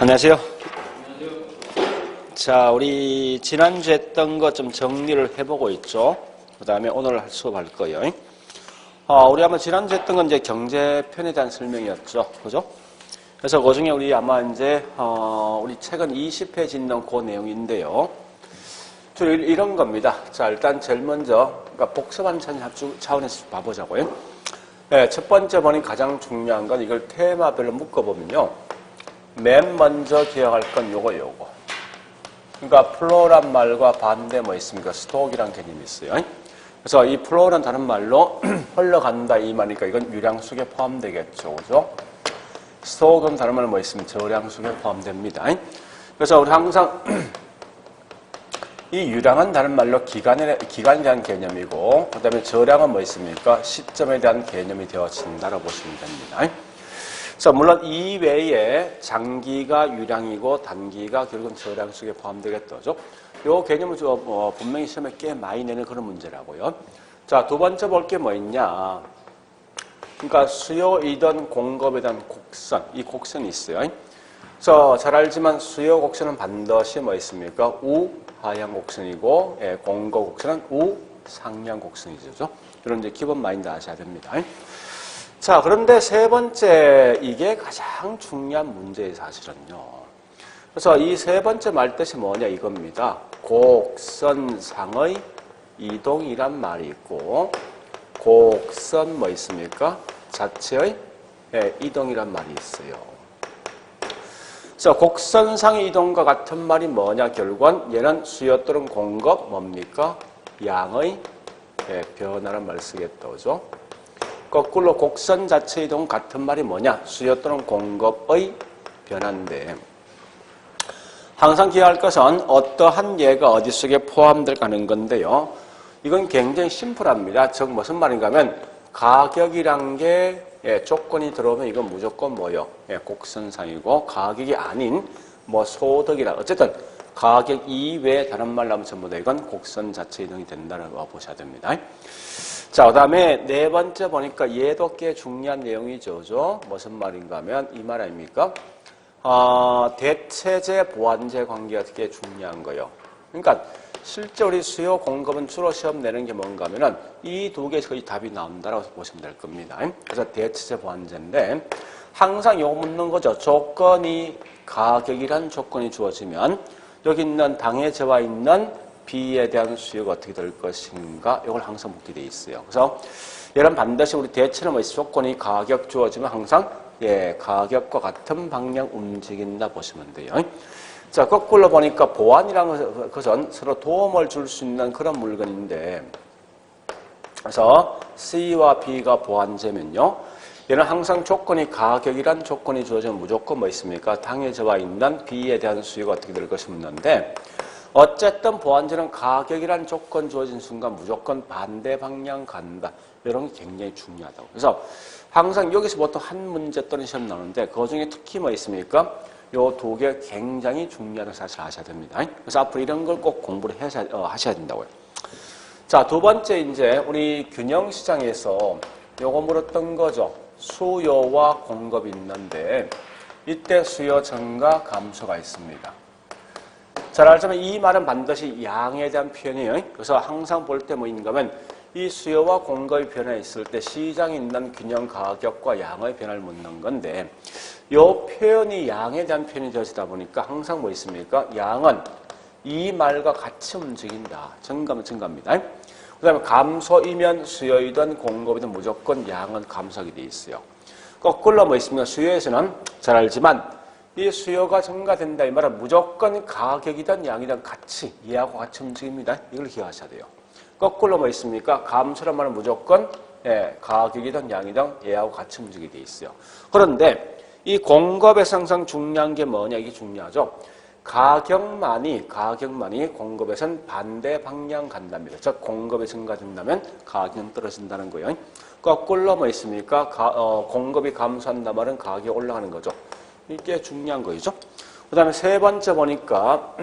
안녕하세요. 자, 우리 지난주에 했던 거 좀 정리를 해보고 있죠. 그 다음에 오늘 수업할 거예요. 우리 아마 지난주에 했던 건 이제 경제편에 대한 설명이었죠. 그죠? 그래서 그 중에 우리 아마 이제, 우리 책은 20페이지 있는 그 내용인데요. 이런 겁니다. 자, 일단 제일 먼저, 그러니까 복습하는 차원에서 봐보자고요. 네, 첫 번째 번이 가장 중요한 건 이걸 테마별로 묶어보면요. 맨 먼저 기억할 건 요거. 그러니까 플로란 말과 반대 뭐 있습니까? 스톡이라는 개념이 있어요. 그래서 이 플로는 다른 말로 흘러간다 이 말이니까 이건 유량수에 포함되겠죠. 그죠? 스톡은 다른 말로 뭐 있으면 저량수에 포함됩니다. 그래서 우리 항상 이 유량은 다른 말로 기간에 대한 개념이고, 그 다음에 저량은 뭐 있습니까? 시점에 대한 개념이 되어진다라고 보시면 됩니다. 그래서 물론 이 외에 장기가 유량이고 단기가 결국은 저량 속에 포함되겠죠. 이 개념을 분명히 시험에 꽤 많이 내는 그런 문제라고요. 자, 두 번째 볼 게 뭐 있냐. 그러니까 수요이든 공급에 대한 곡선, 이 곡선이 있어요. 그래서 잘 알지만 수요 곡선은 반드시 뭐 있습니까? 우하향 곡선이고, 공급 곡선은 우상향 곡선이죠. 이런 이제 기본 마인드 아셔야 됩니다. 자, 그런데 세 번째, 이게 가장 중요한 문제예요, 사실은요. 그래서 이 세 번째 말뜻이 뭐냐, 이겁니다. 곡선상의 이동이란 말이 있고, 곡선 뭐 있습니까? 자체의 이동이란 말이 있어요. 그래서 곡선상의 이동과 같은 말이 뭐냐, 결국은 얘는 수요 또는 공급 뭡니까? 양의 변화란 말을 쓰겠다, 그죠? 거꾸로 곡선 자체 이동 같은 말이 뭐냐? 수요 또는 공급의 변화인데 항상 기억할 것은 어떠한 예가 어디 속에 포함될까는 건데요. 이건 굉장히 심플합니다. 즉 무슨 말인가 하면 가격이란 게 조건이 들어오면 이건 무조건 뭐요? 곡선상이고 가격이 아닌 뭐 소득이라 어쨌든 가격 이외에 다른 말로 하면 전부 다 이건 곡선 자체 이동이 된다고 보셔야 됩니다. 자, 그 다음에 네 번째 보니까 얘도 꽤 중요한 내용이죠. 무슨 말인가 하면 이 말 아닙니까? 대체제 보완제 관계가 되게 중요한 거예요. 그러니까 실제 우리 수요 공급은 주로 시험 내는 게 뭔가 하면은 이 두 개에서 거의 답이 나온다라고 보시면 될 겁니다. 그래서 대체제 보완제인데 항상 요거 묻는 거죠. 조건이 가격이란 조건이 주어지면 여기 있는 당해제와 있는 B에 대한 수요가 어떻게 될 것인가 이걸 항상 묻게 돼 있어요. 그래서 얘는 반드시 우리 대체는 뭐 조건이 가격 주어지면 항상 가격과 같은 방향 움직인다 보시면 돼요. 자, 거꾸로 보니까 보완이라는 것은 서로 도움을 줄 수 있는 그런 물건인데 그래서 C와 B가 보완제면요. 얘는 항상 조건이 가격이란 조건이 주어지면 무조건 뭐 있습니까? 당해제와 있는 B에 대한 수요가 어떻게 될 것이 묻는데 어쨌든 보완제는 가격이란 조건 주어진 순간 무조건 반대 방향 간다. 이런 게 굉장히 중요하다고. 그래서 항상 여기서 보통 한 문제 또는 시험 나오는데 그 중에 특히 뭐 있습니까? 요 두 개 굉장히 중요하다는 사실 아셔야 됩니다. 그래서 앞으로 이런 걸 꼭 공부를 하셔야 된다고요. 자, 두 번째 이제 우리 균형시장에서 요거 물었던 거죠. 수요와 공급이 있는데 이때 수요 증가 감소가 있습니다. 잘 알자면 이 말은 반드시 양에 대한 표현이에요. 그래서 항상 볼 때 뭐인가 하면 이 수요와 공급의 변화가 있을 때 시장에 있는 균형 가격과 양의 변화를 묻는 건데 이 표현이 양에 대한 표현이 되어지다 보니까 항상 뭐 있습니까? 양은 이 말과 같이 움직인다. 증가면 증가입니다. 그 다음에 감소이면 수요이든 공급이든 무조건 양은 감소하게 돼 있어요. 거꾸로 뭐 있습니까? 수요에서는 잘 알지만 이 수요가 증가된다 이 말은 무조건 가격이든 양이든 같이 얘하고 같이 움직입니다. 이걸 기억하셔야 돼요. 거꾸로 뭐 있습니까? 감소란 말은 무조건 가격이든 양이든 얘하고 같이 움직이게 돼 있어요. 그런데 이 공급에서 항상 중요한 게 뭐냐 이게 중요하죠. 가격만이 공급에선 반대 방향 간답니다. 즉 공급이 증가된다면 가격은 떨어진다는 거예요. 거꾸로 뭐 있습니까? 공급이 감소한다 말은 가격이 올라가는 거죠. 이게 중요한 거죠. 그 다음에 세 번째 보니까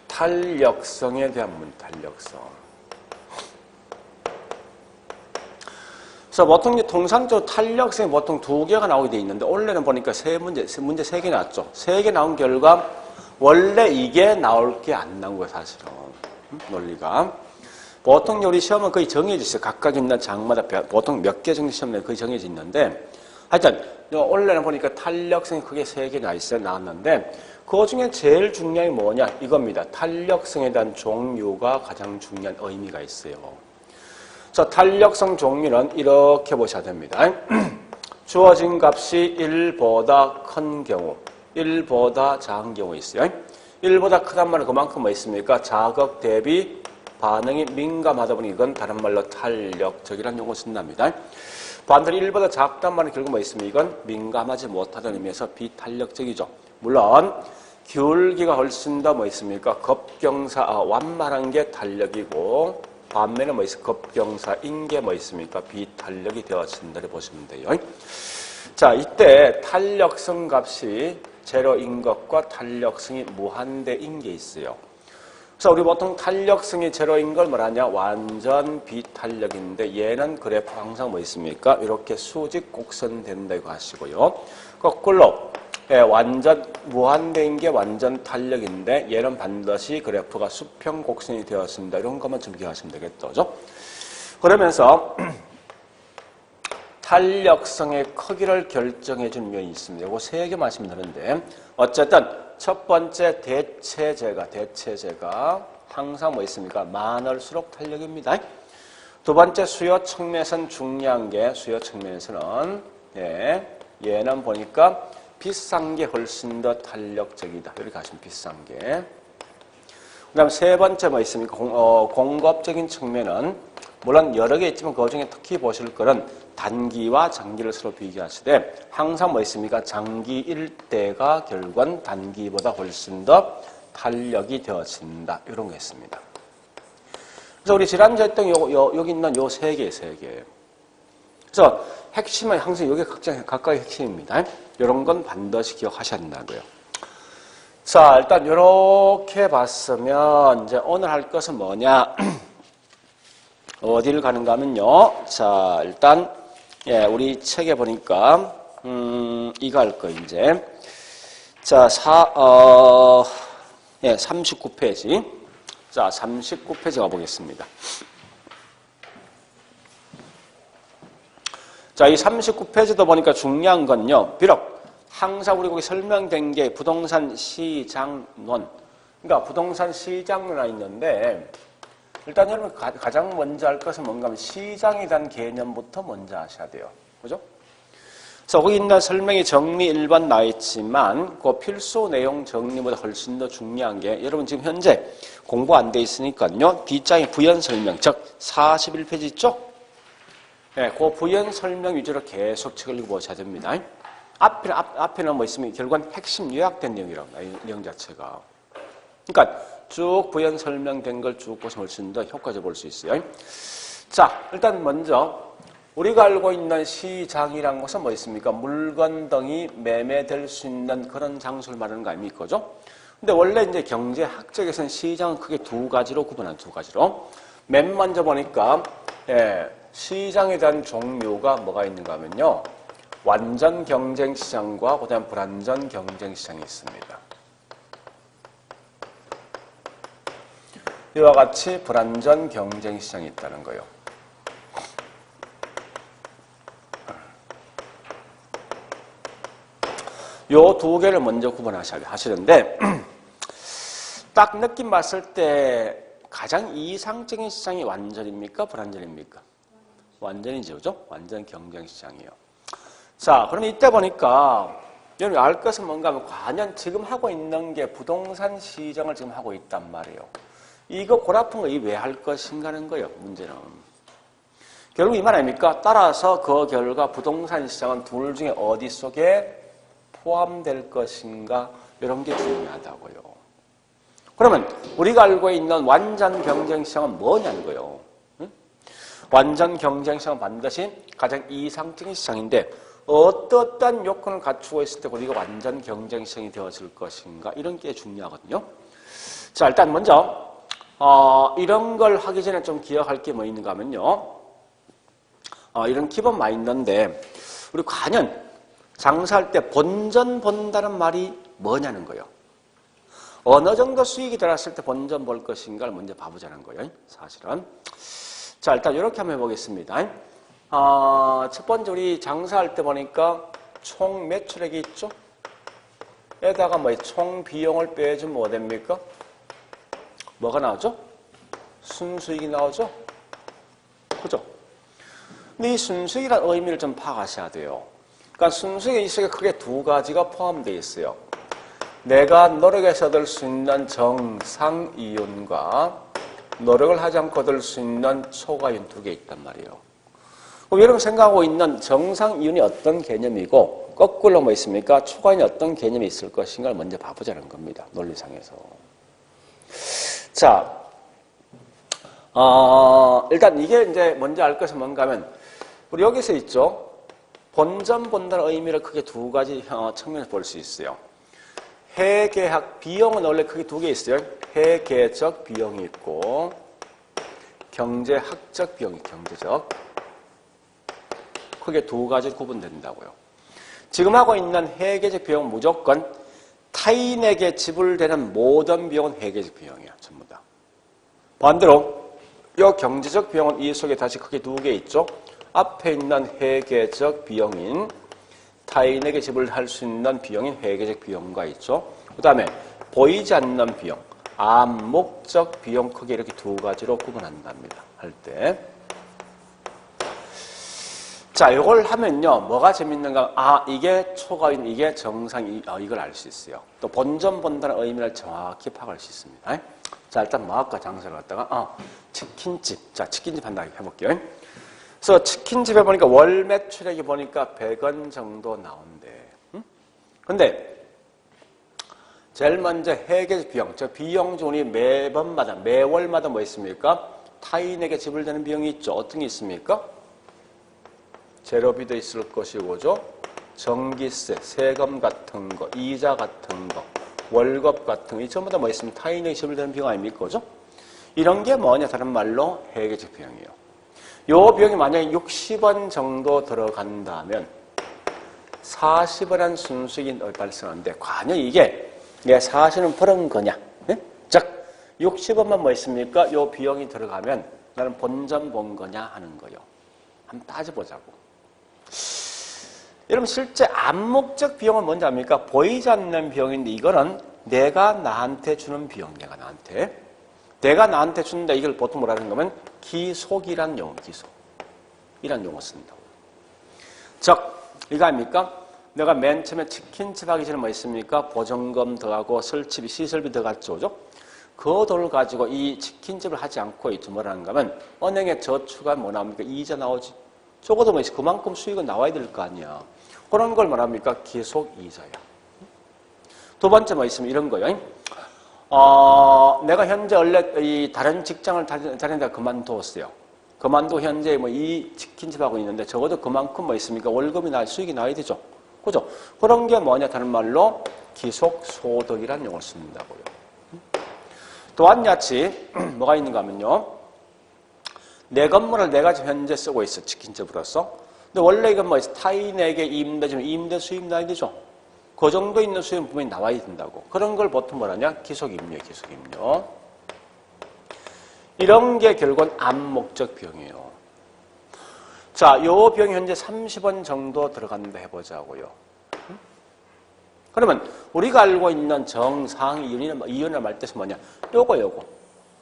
탄력성에 대한 문제, 탄력성. 그래서 보통 통상적으로 탄력성이 보통 2개가 나오게 돼 있는데 원래는 보니까 문제 3개 나왔죠. 3개 나온 결과 원래 이게 나올 게 안 나온 거예요, 사실은. 논리가. 보통 우리 시험은 거의 정해져 있어요. 각각 있는 장마다 보통 몇 개 정도 시험에 거의 정해져 있는데 하여튼 원래는 보니까 탄력성이 크게 3개 나왔는데 그 중에 제일 중요한 게 뭐냐? 이겁니다. 탄력성에 대한 종류가 가장 중요한 의미가 있어요. 그래서 탄력성 종류는 이렇게 보셔야 됩니다. 주어진 값이 1보다 큰 경우, 1보다 작은 경우 있어요. 1보다 크단 말은 그만큼 뭐 있습니까? 자극 대비 반응이 민감하다 보니 이건 다른 말로 탄력적이라는 용어 쓴답니다. 반대로 1보다 작단 말은 결국 뭐 있습니까? 이건 민감하지 못하다는 의미에서 비탄력적이죠. 물론 기울기가 훨씬 더 뭐 있습니까? 완만한 게 탄력이고 반면에 뭐 있습니까? 급경사인 게 뭐 있습니까? 비탄력이 되어진다 보시면 돼요. 자, 이때 탄력성 값이 제로인 것과 탄력성이 무한대인 게 있어요. 그래서 우리 보통 탄력성이 제로인 걸 뭐라냐? 완전 비탄력인데 얘는 그래프 항상 뭐 있습니까? 이렇게 수직 곡선 된다고 하시고요. 거꾸로 완전 무한대인 게 완전 탄력인데 얘는 반드시 그래프가 수평 곡선이 되었습니다. 이런 것만 좀 기억하시면 되겠죠. 그러면서 탄력성의 크기를 결정해 주는 면이 있습니다. 이거 3개 말씀을 드렸는데 어쨌든 첫 번째 대체제가 항상 뭐 있습니까? 많을수록 탄력입니다. 두 번째 수요 측면에서는 중요한 게 수요 측면에서는 얘는 보니까 비싼 게 훨씬 더 탄력적이다. 이렇게 하시면 비싼 게. 그 다음 세 번째 뭐 있습니까? 공급적인 측면은 물론 여러 개 있지만 그 중에 특히 보실 거는 단기와 장기를 서로 비교하시되 항상 뭐 있습니까? 장기일 때가 결국은 단기보다 훨씬 더 탄력이 되어진다. 이런 거 있습니다. 그래서 우리 지난주에 했던 여기 있는 요 3개. 그래서 핵심은 항상 여기 각각의 핵심입니다. 이런 건 반드시 기억하셔야 된다고요. 자, 일단 이렇게 봤으면 이제 오늘 할 것은 뭐냐? 어디를 가는가 하면요. 자, 일단 우리 책에 보니까 이거 할 거 이제. 자, 39페이지. 자, 39페이지 가보겠습니다. 자, 이 39페이지도 보니까 중요한 건요. 비록 항상 우리 거기 설명된 게 부동산 시장론. 그러니까 부동산 시장론이 있는데 일단 여러분 가장 먼저 할 것은 뭔가 하면 시장에 대한 개념부터 먼저 하셔야 돼요. 그죠? 그래서 거기 있는 설명이 정리 1번 나와 있지만 그 필수 내용 정리보다 훨씬 더 중요한 게 여러분 지금 현재 공부 안 돼 있으니까요. 뒷장에 부연 설명, 즉 41페이지 있죠? 그 부연 설명 위주로 계속 책을 읽어보셔야 됩니다. 앞에는 뭐 있으면 결국은 핵심 요약된 내용이라고 내용 자체가. 그러니까 쭉 부연 설명된 걸 쭉 보시면 훨씬 더 효과적으로 볼 수 있어요. 자, 일단 먼저 우리가 알고 있는 시장이란 것은 뭐 있습니까? 물건 등이 매매될 수 있는 그런 장소를 말하는 거 아닙니까? 그죠? 근데 원래 이제 경제학적에서는 시장은 크게 2가지로 구분한 2가지로. 맨 먼저 보니까 시장에 대한 종류가 뭐가 있는가 하면요. 완전 경쟁 시장과 그다음 불완전 경쟁 시장이 있습니다. 이와 같이 불완전 경쟁 시장이 있다는 거예요. 요 2개를 먼저 구분하시는데 딱 느낌 봤을 때 가장 이상적인 시장이 완전입니까? 불완전입니까? 완전이죠. 그죠? 완전 경쟁 시장이에요. 자, 그러면 이때 보니까 여러분 알 것은 뭔가 하면 과연 지금 하고 있는 게 부동산 시장을 지금 하고 있단 말이에요. 이거 골아픈 거 왜 할 것인가 하는 거예요. 문제는. 결국 이 말 아닙니까? 따라서 그 결과 부동산 시장은 둘 중에 어디 속에 포함될 것인가 이런 게 중요하다고요. 그러면 우리가 알고 있는 완전 경쟁 시장은 뭐냐는 거예요. 응? 완전 경쟁 시장은 반드시 가장 이상적인 시장인데 어떠한 요건을 갖추고 있을 때 우리가 완전 경쟁 시장이 되어질 것인가 이런 게 중요하거든요. 자, 일단 먼저 이런 걸 하기 전에 좀 기억할 게 뭐 있는가 하면요. 이런 기본 마인드인데 우리 과연 장사할 때 본전 본다는 말이 뭐냐는 거예요. 어느 정도 수익이 들어왔을 때 본전 볼 것인가를 먼저 봐보자는 거예요. 사실은. 자, 일단 이렇게 한번 해보겠습니다. 첫 번째 우리 장사할 때 보니까 총 매출액이 있죠? 에다가 총 비용을 빼주면 뭐 됩니까? 뭐가 나오죠? 순수익이 나오죠? 그죠? 근데 이 순수익이라는 의미를 좀 파악하셔야 돼요. 그러니까 순수익의 속에 크게 두 가지가 포함되어 있어요. 내가 노력해서 얻을 수 있는 정상이윤과 노력을 하지 않고 얻을 수 있는 초과이윤 두 개 있단 말이에요. 그럼 여러분 생각하고 있는 정상이윤이 어떤 개념이고 거꾸로 뭐 있습니까? 초과이윤이 어떤 개념이 있을 것인가를 먼저 봐보자는 겁니다. 논리상에서. 자, 일단 이게 이제 먼저 알 것은 뭔가 하면 우리 여기서 있죠. 본전 본다는 의미를 크게 두 가지 측면에서 볼 수 있어요. 회계학 비용은 원래 크게 두 개 있어요. 회계적 비용이 있고 경제학적 비용이 경제적. 크게 두 가지 구분된다고요. 지금 하고 있는 회계적 비용은 무조건 타인에게 지불되는 모든 비용은 회계적 비용이야. 전부 다. 반대로 이 경제적 비용은 이 속에 다시 크게 두 개 있죠. 앞에 있는 회계적 비용인 타인에게 지불할 수 있는 비용인 회계적 비용과 있죠. 그 다음에 보이지 않는 비용, 암묵적 비용 크게 이렇게 두 가지로 구분한답니다. 할 때. 자, 이걸 하면요. 뭐가 재밌는가? 이게 초과인, 이게 정상, 이걸 알 수 있어요. 또 본전 본다는 의미를 정확히 파악할 수 있습니다. 자, 일단 뭐 아까 장사를 갖다가 치킨집. 자, 치킨집 한다 해볼게요. 그래서 치킨집에 보니까 월 매출액이 보니까 100원 정도 나온대. 근데 제일 먼저 회계적 비용, 저 비용 중에 매번마다, 매월마다 뭐 있습니까? 타인에게 지불되는 비용이 있죠. 어떤 게 있습니까? 재료비도 있을 것이고죠. 전기세, 세금 같은 거, 이자 같은 거, 월급 같은 거, 이 전부 다 뭐 있으면 타인에게 지불되는 비용 아닙니까? 그죠? 이런 게 뭐냐? 다른 말로 회계적 비용이에요. 요 비용이 만약에 60원 정도 들어간다면 40원한 순수익이 발생하는데 과연 이게 내 사실은 벌은 거냐? 네? 즉 60원만 뭐 있습니까? 요 비용이 들어가면 나는 본전 본 거냐 하는 거예요. 한번 따져보자고. 여러분 실제 암묵적 비용은 뭔지 압니까? 보이지 않는 비용인데 이거는 내가 나한테 주는 비용, 내가 나한테 준다. 이걸 보통 뭐라는 거면 기속이란 용어, 기속. 이란 용어 쓴다고. 즉, 이거 아닙니까? 내가 맨 처음에 치킨집 하기 전에 뭐 있습니까? 보증금 더하고 설치비, 시설비 더갔죠, 그죠? 그 돈을 가지고 이 치킨집을 하지 않고 있죠. 뭐라는가 하면 은행에 저축가 뭐 나옵니까? 이자 나오지. 적어도 뭐 그만큼 수익은 나와야 될 거 아니야. 그런 걸 말합니까? 기속 이자야. 두 번째 뭐 있으면 이런 거예요. 내가 현재 원래 이 다른 직장을 다니다가 그만두었어요. 그만두고 현재 뭐 이 치킨집 하고 있는데 적어도 그만큼 뭐 있습니까? 월급이 수익이 나야 되죠. 그죠? 그런 게 뭐냐? 다른 말로 기속 소득이라는 용어를 쓴다고요. 또한 같이 뭐가 있는가 하면요. 내 건물을 내가 지금 현재 쓰고 있어. 치킨집으로서. 근데 원래 이건 뭐 타인에게 임대주면 임대 수입 나야 되죠. 그 정도 있는 수입은 분명히 나와야 된다고. 그런 걸 보통 뭐라냐? 기속임료, 기속임료. 이런 게 결국은 암묵적 비용이에요. 자, 요 비용이 현재 30원 정도 들어간다 해보자고요. 그러면 우리가 알고 있는 정상이윤이나 말 뜻은 뭐냐?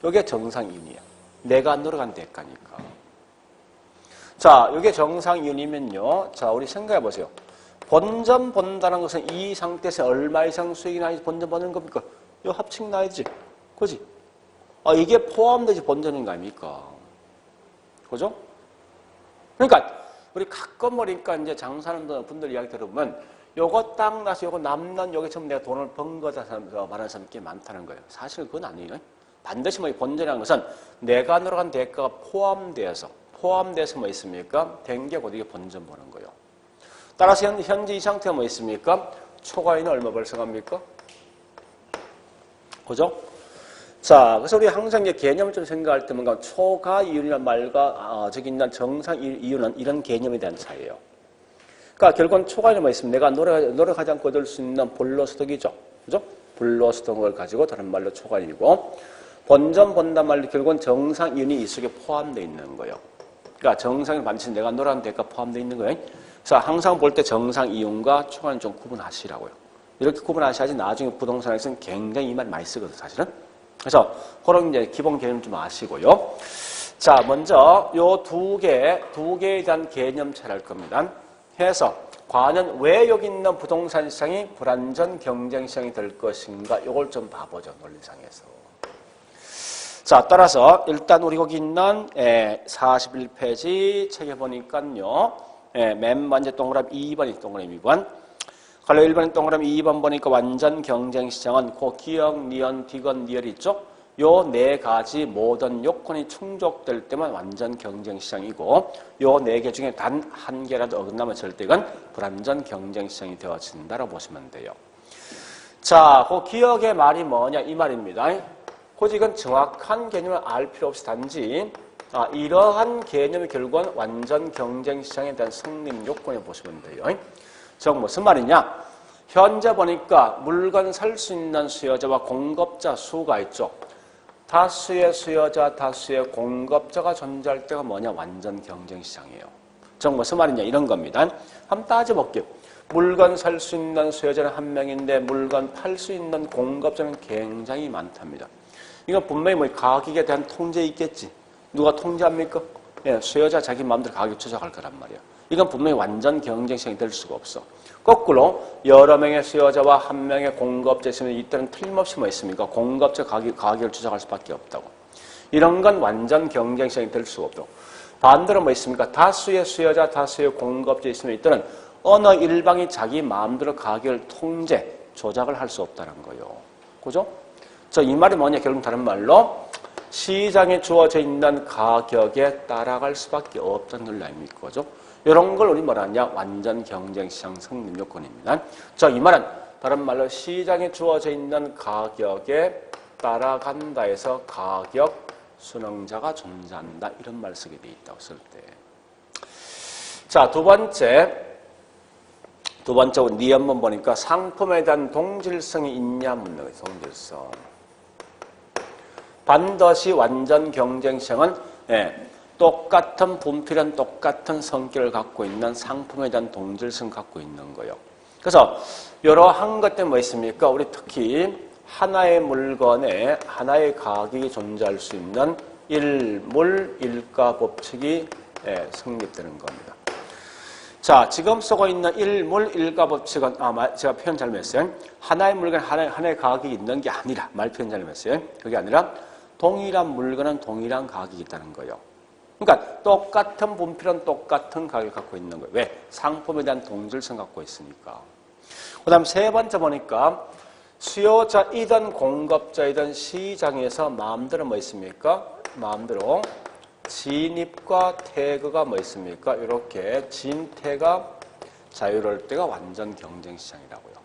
요게 정상이윤이야. 내가 노력한 대가니까. 자, 요게 정상이윤이면요. 자, 우리 생각해 보세요. 본전 본다는 것은 이 상태에서 얼마 이상 수익이 나야지 본전 버는 겁니까? 요 합칙 나야지. 그지? 이게 포함되지 본전인 거 아닙니까? 그죠? 그러니까, 우리 가끔 보니까 이제 장사하는 분들 이야기 들어보면 요거 딱 나서 요거 남는 요게 전부 내가 돈을 번 거다 말하는 사람이 꽤 많다는 거예요. 사실 그건 아니에요. 반드시 뭐 본전이라는 것은 내가 노력한 대가가 포함돼서 뭐 있습니까? 된 게 곧 이게 본전 버는 거예요. 따라서 현재 이 상태가 뭐 있습니까? 초과이는 얼마 발생합니까? 그죠? 자, 그래서 우리 항상 이제 개념을 좀 생각할 때 뭔가 초가 이윤이란 말과 저기 있는 정상 이윤은 이런 개념에 대한 차이예요. 그러니까 결국은 초가 이윤이 뭐 있으면 내가 노력하지 않고 얻을 수 있는 본로소득이죠. 그죠? 본로소득을 가지고 다른 말로 초가 이윤이고 본전 본단 말로 결국은 정상 이윤이 이 속에 포함되어 있는 거예요. 그러니까 정상이 반드시 내가 노력한 대가 포함되어 있는 거예요. 그래서 항상 볼 때 정상 이윤과 초과는 좀 구분하시라고요. 이렇게 구분하셔야지 나중에 부동산에서는 굉장히 이 말 많이 쓰거든요, 사실은. 그래서 그런 이제 기본 개념 좀 아시고요. 자, 먼저 요 두 개에 대한 개념 차이할 겁니다. 해서 과연 왜 여기 있는 부동산 시장이 불안전 경쟁 시장이 될 것인가? 요걸 좀 봐보죠, 논리상에서. 자, 따라서 일단 우리 거기 있는 41페이지 책에 보니까요. 맨 먼저 동그라미 2번이 동그라미 2번. 갈래 1번이 동그라미 2번 보니까 완전 경쟁 시장은 기역, 니은, 디귿, 니을이 있죠? 요 네 가지 모든 요건이 충족될 때만 완전 경쟁 시장이고 요 네 개 중에 단 한 개라도 어긋나면 절대 이건 불완전 경쟁 시장이 되어진다고 보시면 돼요. 자, 그 기역의 말이 뭐냐 이 말입니다. 굳이 이건 정확한 개념을 알 필요 없이 단지 이러한 개념이 결국은 완전 경쟁 시장에 대한 성립 요건을 보시면 돼요. 즉 무슨 말이냐? 현재 보니까 물건 살 수 있는 수요자와 공급자 수가 있죠. 다수의 수요자, 다수의 공급자가 존재할 때가 뭐냐? 완전 경쟁 시장이에요. 즉 무슨 말이냐? 이런 겁니다. 한번 따져볼게요. 물건 살 수 있는 수요자는 한 명인데 물건 팔 수 있는 공급자는 굉장히 많답니다. 이건 분명히 뭐 가격에 대한 통제 있겠지. 누가 통제합니까? 예, 수요자 자기 마음대로 가격 조작할 거란 말이야. 이건 분명히 완전 경쟁 시장이 될 수가 없어. 거꾸로 여러 명의 수요자와 한 명의 공급자 있으면 이때는 틀림없이 뭐 있습니까? 공급자 가격을 조작할 수밖에 없다고. 이런 건 완전 경쟁 시장이 될 수가 없다고. 반대로 뭐 있습니까? 다수의 수요자, 다수의 공급자 있으면 이때는 어느 일방이 자기 마음대로 가격을 통제, 조작을 할 수 없다는 거예요. 그죠? 이 말이 뭐냐? 결국 다른 말로 시장에 주어져 있는 가격에 따라갈 수밖에 없다는 논리 아닙니까? 그죠? 이런 걸 우리 뭐라 하냐? 완전 경쟁 시장 성립 요건입니다. 이 말은 다른 말로 시장에 주어져 있는 가격에 따라간다 해서 가격 순응자가 존재한다. 이런 말 쓰게 돼 있다고 쓸 때. 자, 두 번째 니 한번 보니까 상품에 대한 동질성이 있냐 묻는 거예요. 동질성. 반드시 완전 경쟁 시장은 똑같은 분필은 똑같은 성격을 갖고 있는 상품에 대한 동질성 갖고 있는 거예요. 그래서 이러한 것 때문에 뭐 있습니까? 우리 특히 하나의 물건에 하나의 가격이 존재할 수 있는 일물 일가 법칙이 성립되는 겁니다. 자, 지금 쓰고 있는 일물 일가 법칙은 제가 표현 잘못했어요. 하나의 물건 하나의 가격이 있는 게 아니라 말 표현 잘못했어요. 그게 아니라 동일한 물건은 동일한 가격이 있다는 거예요. 그러니까 똑같은 분필은 똑같은 가격을 갖고 있는 거예요. 왜? 상품에 대한 동질성 갖고 있으니까. 그 다음 세 번째 보니까 수요자이든 공급자이든 시장에서 마음대로 뭐 있습니까? 마음대로 진입과 퇴거가 뭐 있습니까? 이렇게 진퇴가 자유로울 때가 완전 경쟁 시장이라고요.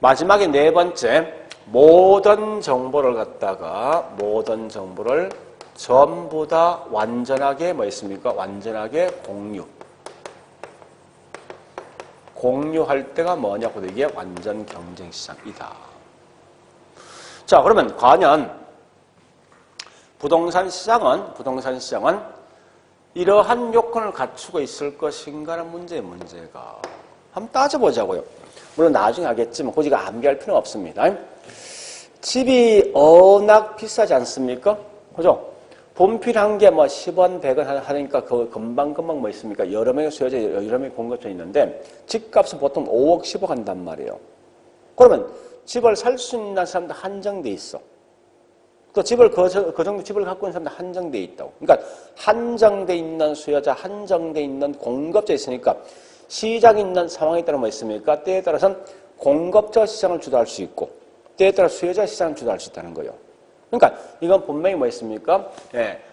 마지막에 네 번째, 모든 정보를 전부 다 완전하게 뭐 있습니까? 완전하게 공유할 때가 뭐냐고 이게 완전 경쟁 시장이다. 자, 그러면 과연 부동산 시장은 이러한 요건을 갖추고 있을 것인가라는 문제가 한번 따져보자고요. 물론 나중에 하겠지만 굳이 암기할 필요는 없습니다. 집이 워낙 비싸지 않습니까? 그죠? 분필 한 개 뭐 10원, 100원 하니까 그 금방 뭐 있습니까? 여러 명의 수요자, 여러 명의 공급자 있는데 집값은 보통 5억, 10억 한단 말이에요. 그러면 집을 살 수 있는 사람도 한정돼 있어. 또 집을 그 정도 집을 갖고 있는 사람도 한정돼 있다고. 그러니까 한정돼 있는 수요자, 한정돼 있는 공급자 있으니까 시장에 있는 상황에 따라 뭐 있습니까? 때에 따라서는 공급자 시장을 주도할 수 있고 때에 따라 수요자 시장을 주도할 수 있다는 거예요. 그러니까 이건 분명히 뭐 있습니까?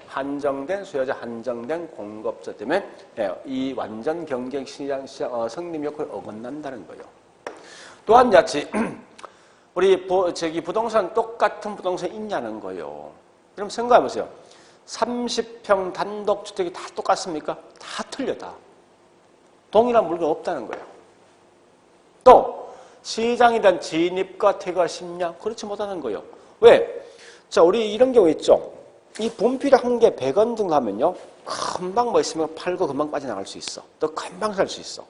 한정된 수요자, 한정된 공급자 때문에 이 완전 경쟁 시장 성립 요건을 어긋난다는 거예요. 또한 같이 우리 부동산 똑같은 부동산 있냐는 거예요. 그럼 생각해 보세요. 30평 단독주택이 다 똑같습니까? 다 틀려, 다. 동일한 물건 없다는 거예요. 또 시장에 대한 진입과 퇴거가 쉽냐? 그렇지 못하는 거예요. 왜? 자, 우리 이런 경우 있죠. 이 분필 한 개 100원 정도 하면요. 금방 뭐 있으면 팔고 금방 빠져나갈 수 있어. 또 금방 살 수 있어.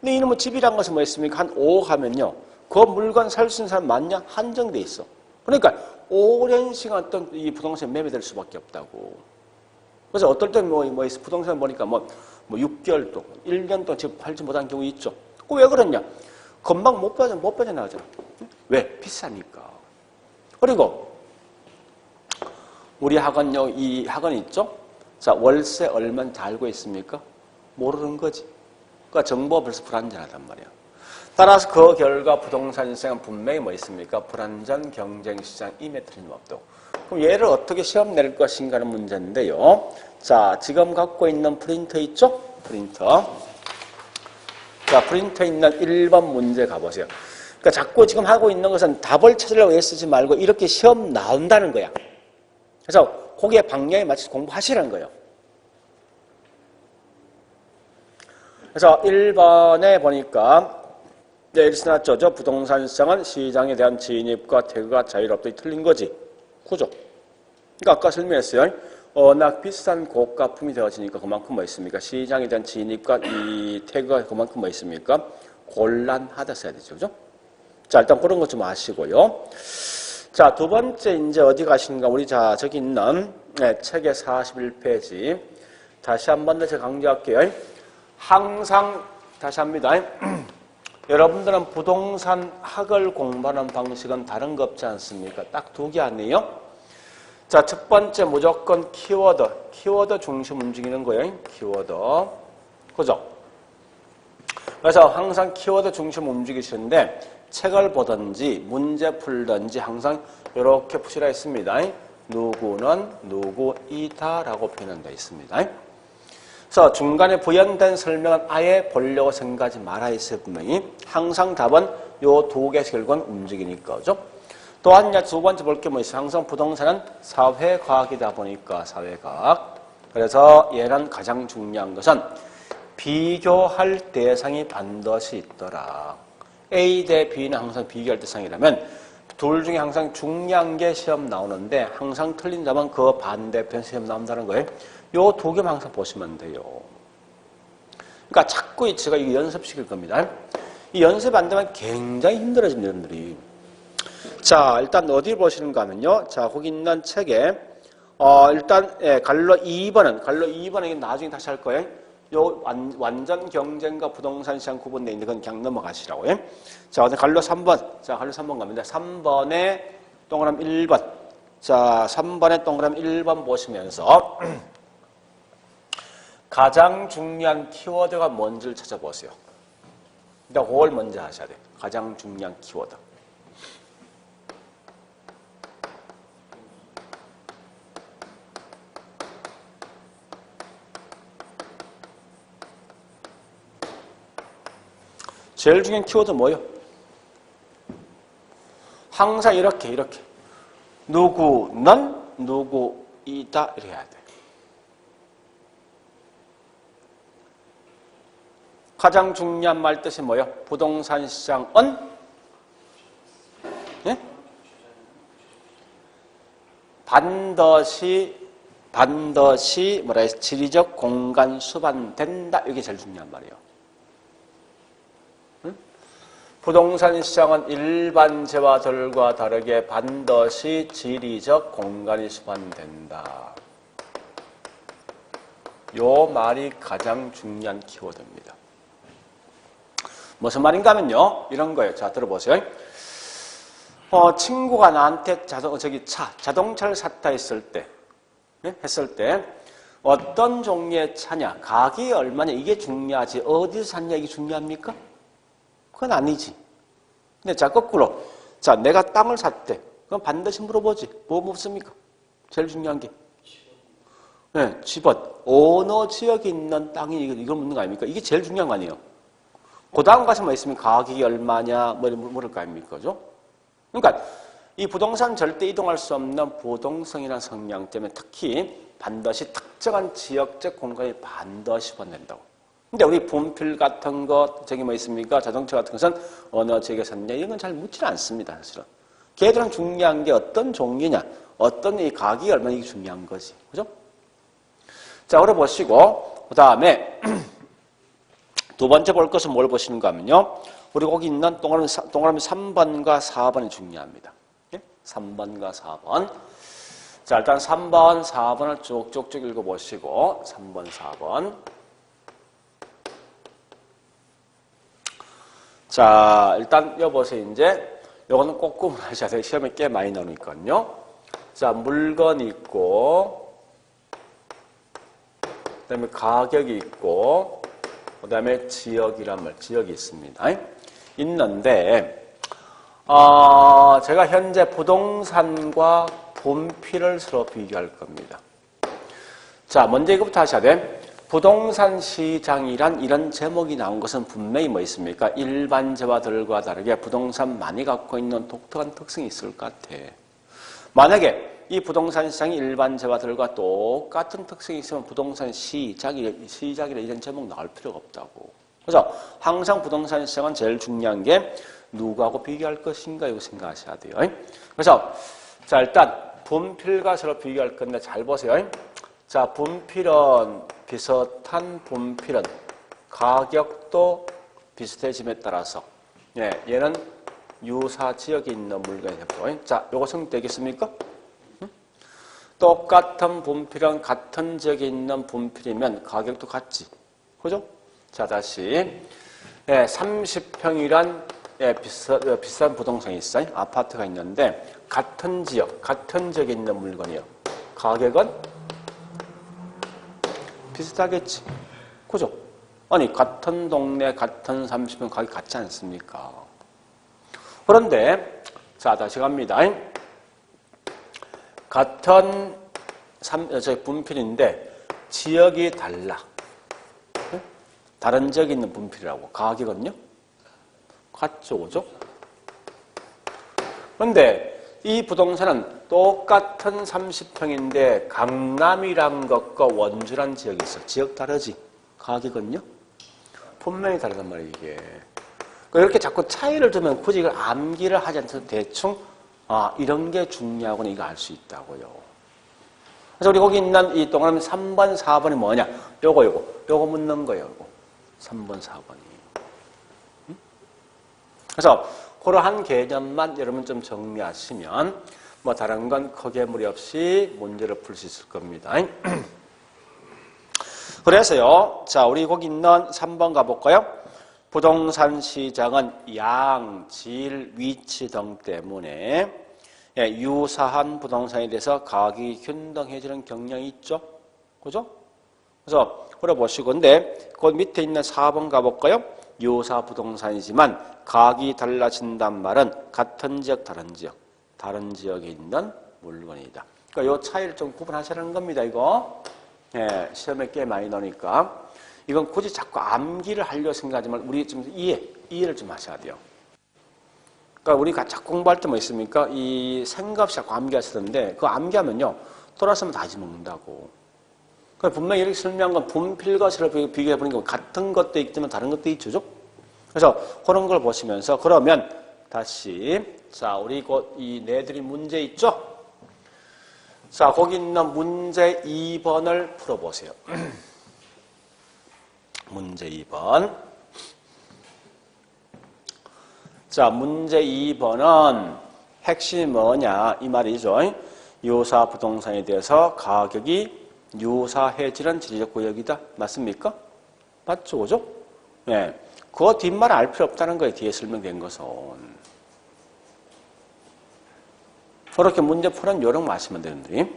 근데 이놈의 집이란 것은 뭐 있습니까? 한 5억 하면요. 그 물건 살 수 있는 사람 많냐? 한정돼 있어. 그러니까 오랜 시간 동안 이 부동산이 매매될 수밖에 없다고. 그래서 어떨 땐 부동산 보니까 6개월 동안, 1년 동안 집 팔지 못한 경우 있죠. 왜 그러냐? 금방 못 빠져나가잖아. 왜? 비싸니까. 그리고 우리 학원요, 이 학원 있죠? 자, 월세 얼마인지 알고 있습니까? 모르는 거지. 그러니까 정보가 벌써 불안전하단 말이야. 따라서 그 결과 부동산 시장은 분명히 뭐 있습니까? 불안전 경쟁시장 임에 틀림없다고. 그럼 얘를 어떻게 시험 낼 것인가 하는 문제인데요. 자, 지금 갖고 있는 프린터 있죠? 프린터. 자, 프린터에 있는 1번 문제 가보세요. 그러니까 자꾸 지금 하고 있는 것은 답을 찾으려고 애쓰지 말고 이렇게 시험 나온다는 거야. 그래서 거기에 방향에 맞춰서 공부하시라는 거예요. 그래서 1번에 보니까 이렇게 나왔죠. 저 부동산 시장은 시장에 대한 진입과 퇴거가 자유롭다. 틀린 거지. 그죠? 그러니까 아까 설명했어요. 워낙 비싼 고가품이 되어지니까 그만큼 뭐 있습니까? 시장에 대한 진입과 이 퇴거가 그만큼 뭐 있습니까? 곤란하다 써야 되죠. 그죠? 자, 일단 그런 것 좀 아시고요. 자, 두 번째 이제 어디 가시는가? 우리 자, 저기 있는 책의 41페이지. 다시 한 번 더 제가 강조할게요. 항상 다시 합니다. 여러분들은 부동산 학을 공부하는 방식은 다른 거 없지 않습니까? 딱 두 개 아니에요? 자, 첫 번째 무조건 키워드 중심 움직이는 거예요. 키워드. 그죠? 그래서 항상 키워드 중심 움직이시는데 책을 보든지 문제 풀든지 항상 이렇게 푸시라 했습니다. 누구는 누구이다라고 표현되어 있습니다. 그래서 중간에 부연된 설명은 아예 보려고 생각하지 말아 있어요. 분명히. 항상 답은 요 두 개의 결과는 움직이니까. 그죠? 또한 두 번째 볼 게 뭐 있어요? 항상 부동산은 사회과학이다 보니까 사회과학. 그래서 얘는 가장 중요한 것은 비교할 대상이 반드시 있더라. A 대 B는 항상 비교할 대상이라면 둘 중에 항상 중요한 게 시험 나오는데 항상 틀린다면 그 반대편 시험 나온다는 거예요. 요 두 개만 항상 보시면 돼요. 그러니까 자꾸 제가 이거 연습시킬 겁니다. 이 연습 안 되면 굉장히 힘들어집니다, 여러분들이. 자, 일단 어디 보시는가 하면요. 자, 거기 있는 책에, 일단, 갈로 2번은 나중에 다시 할 거예요. 요 완전 경쟁과 부동산 시장 구분되어 있는 건 그냥 넘어가시라고요. 자, 갈로 3번. 자, 갈로 3번 갑니다. 3번에 동그라미 1번. 자, 3번에 동그라미 1번 보시면서 가장 중요한 키워드가 뭔지를 찾아보세요. 일단 그걸 먼저 하셔야 돼요. 가장 중요한 키워드. 제일 중요한 키워드 뭐예요? 항상 이렇게 누구는 누구이다 이렇게 해야 돼. 가장 중요한 말 뜻이 뭐예요? 부동산 시장은 예? 반드시 뭐라 해서 지리적 공간 수반된다. 이게 제일 중요한 말이에요. 응? 부동산 시장은 일반재화들과 다르게 반드시 지리적 공간이 수반된다. 요 말이 가장 중요한 키워드입니다. 무슨 말인가 하면요. 이런 거예요. 자, 들어보세요. 친구가 나한테 자동차를 샀다 했을 때, 어떤 종류의 차냐, 가격이 얼마냐, 이게 중요하지, 어디서 샀냐, 이게 중요합니까? 그건 아니지. 근데 자, 거꾸로. 자, 내가 땅을 샀대. 그럼 반드시 물어보지. 뭐 묻습니까? 제일 중요한 게. 네, 집은. 어느 지역에 있는 땅이 이걸 묻는 거 아닙니까? 이게 제일 중요한 거 아니에요. 그 다음 가서 뭐 있으면 가격이 얼마냐, 뭐 물을 거 아닙니까? 그죠? 그러니까 이 부동산 절대 이동할 수 없는 보동성이라는 성향 때문에 특히 반드시 특정한 지역적 공간이 반드시 번된다고. 근데 우리 분필 같은 것, 저기 뭐 있습니까? 자동차 같은 것은 어느 지역에 섰냐? 이런 건 잘 묻지는 않습니다, 사실은. 걔들은 중요한 게 어떤 종류냐, 어떤 이 가격이 얼마나 이게 중요한 거지. 그죠? 자, 오래 보시고, 그 다음에 두 번째 볼 것은 뭘 보시는가 하면요. 우리 거기 있는 동그라미 3번과 4번이 중요합니다. 3번과 4번. 자, 일단 3번, 4번을 쭉쭉쭉 읽어보시고, 3번, 4번. 자, 일단 여보세요. 이제 요거는 꼭 구분하셔야 돼요. 시험에 꽤 많이 나오니까요. 자, 물건이 있고, 그 다음에 가격이 있고, 그 다음에 지역이란 말, 지역이 있습니다. 있는데, 제가 현재 부동산과 분필을 서로 비교할 겁니다. 자, 먼저 이거부터 하셔야 돼. 부동산 시장이란 이런 제목이 나온 것은 분명히 뭐 있습니까? 일반 재화들과 다르게 부동산만이 갖고 있는 독특한 특성이 있을 것 같아. 만약에 이 부동산 시장이 일반 재화들과 똑같은 특성이 있으면 부동산 시장이라 이런 제목 나올 필요가 없다고. 그래서 항상 부동산 시장은 제일 중요한 게 누구하고 비교할 것인가 이거 생각하셔야 돼요. 그래서 자, 일단 분필과 서로 비교할 건데 잘 보세요. 자, 분필은 비슷한 분필은 가격도 비슷해짐에 따라서 얘는 유사 지역에 있는 물건이고, 자, 요것은 되겠습니까? 똑같은 분필은 같은 지역에 있는 분필이면 가격도 같지, 그죠? 자, 다시 30평이란 비싼 부동산이 있어요. 아파트가 있는데 같은 지역에 있는 물건이요. 가격은 비슷하겠지. 그죠? 아니, 같은 동네, 같은 30평 가격 같지 않습니까? 그런데, 자, 다시 갑니다. 같은 분필인데, 지역이 달라. 다른 지역에 있는 분필이라고. 가격은요? 같죠, 그죠? 그런데, 이 부동산은 똑같은 30평인데 강남이란 것과 원주란 지역이 있어. 지역 다르지? 가격은요? 분명히 다르단 말이에요, 이게. 이렇게 자꾸 차이를 두면 굳이 이걸 암기를 하지 않아도 대충 이런 게 중요하구나 이거 알 수 있다고요. 그래서 우리 거기 있는 이 동그라미 3번, 4번이 뭐냐? 요거 묻는 거예요, 요거. 3번, 4번이. 그래서 그러한 개념만 여러분 좀 정리하시면 뭐 다른 건 크게 무리 없이 문제를 풀 수 있을 겁니다. 그래서요. 자, 우리 거기 있는 3번 가볼까요? 부동산 시장은 양, 질, 위치 등 때문에 유사한 부동산에 대해서 가격이 균등해지는 경향이 있죠. 그죠? 그래서 그래 보시고 근데 그 밑에 있는 4번 가볼까요? 유사 부동산이지만 가격이 달라진단 말은 같은 지역, 다른 지역에 있는 물건이다. 그러니까 이 차이를 좀 구분하시라는 겁니다, 이거. 시험에 꽤 많이 나오니까. 이건 굳이 자꾸 암기를 하려고 생각하지만 우리 좀 이해를 좀 하셔야 돼요. 그러니까 우리가 자꾸 공부할 때 뭐 있습니까? 이 생각 없이 자꾸 암기하시던데 그거 암기하면요. 돌아서면 다 잊어먹는다고. 그러니까 분명히 이렇게 설명한 건 분필과 서로 비교해보니까 같은 것도 있지만 다른 것도 있죠. 그래서 그런 걸 보시면서 그러면 다시 자 우리 이 네들이 문제 있죠? 자 거기 있는 문제 2번을 풀어보세요. 문제 2번. 자 문제 2번은 핵심이 뭐냐 이 말이죠. 유사 부동산에 대해서 가격이 유사해지는 지리적 구역이다. 맞습니까? 맞죠? 그죠? 네. 그거 뒷말 알 필요 없다는 거예요. 뒤에 설명된 것은. 그렇게 문제 푸는 요령 마시면 되는데.